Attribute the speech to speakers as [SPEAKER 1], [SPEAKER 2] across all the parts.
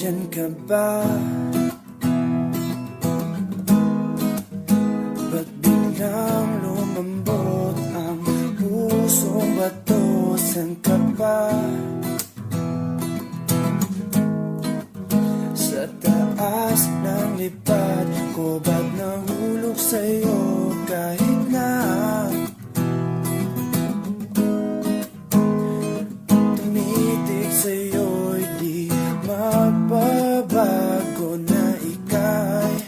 [SPEAKER 1] Nandiyan ka ba? Ba't biglang lumambot ang pusong bato? San ka ba? Sa taas ng lipad ko ba't nahulog sa'yo kahit na tumitig sa'yo'y di magbabago na ika'y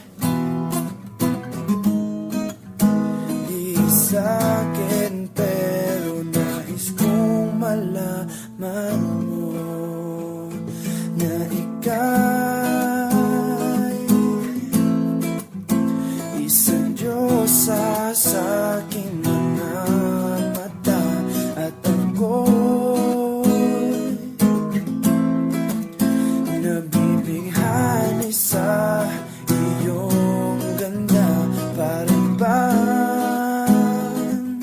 [SPEAKER 1] di sa'kin, pero nais kong malaman mo na ika'y isang Diyosa sa aking mga mata, at ako'y nabibighani sa iyong ganda. Parang bang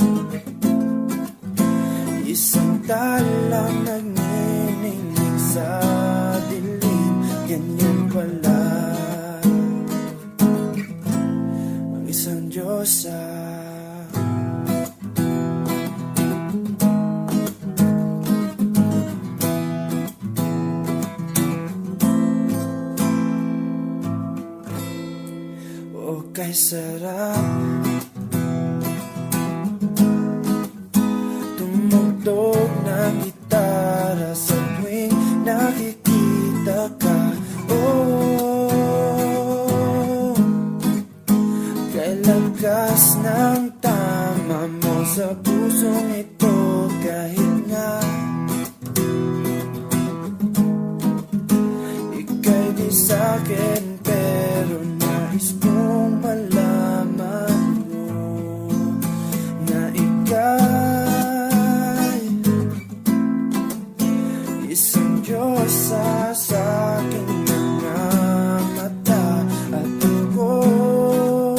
[SPEAKER 1] isang talang nagniningning sa dilim. Ganyan pala ang isang Diyosa. O kay sarap tumugtog ng gitara sa tuwing nakikita ka. Oh, kay lakas ng tama mo sa pusong ito, kahit nga ika'y di sa'kin, pero nais kong malaman mo na ika'y isang Diyosa sa aking mga mata, at ako'y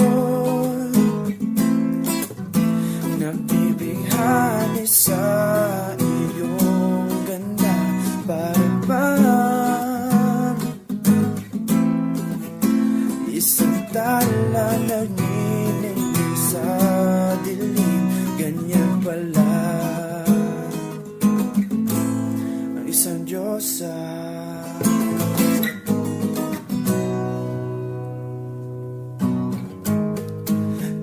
[SPEAKER 1] nabibighani sa iyong ganda. Parang bang isang tala nagniningning sa dilim. Ganyan pala ang isang Diyosa.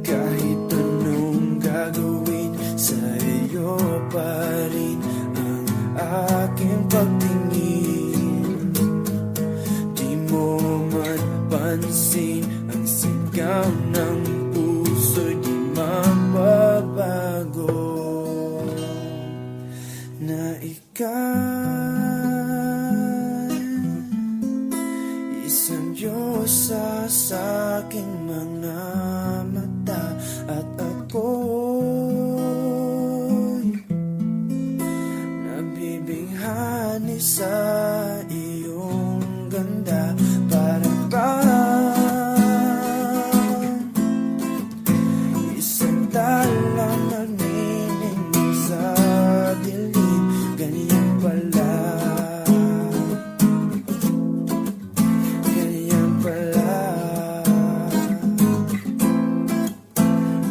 [SPEAKER 1] Kahit anong gagawin, sa iyo pa rin ang aking pagtingin. Di mo man pansin ang sigaw ng puso'y di mababago na ika'y isang Diyosa sa aking mga mata, at ako'y nabibighani sa iyong ganda. Parang bang isang talang nagniningning sa dilim. Ganyan pala, ganyan pala,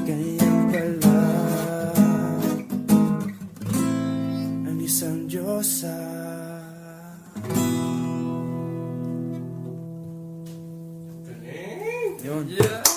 [SPEAKER 1] ganyan pala ang isang Diyosa. Yun.
[SPEAKER 2] Yeah.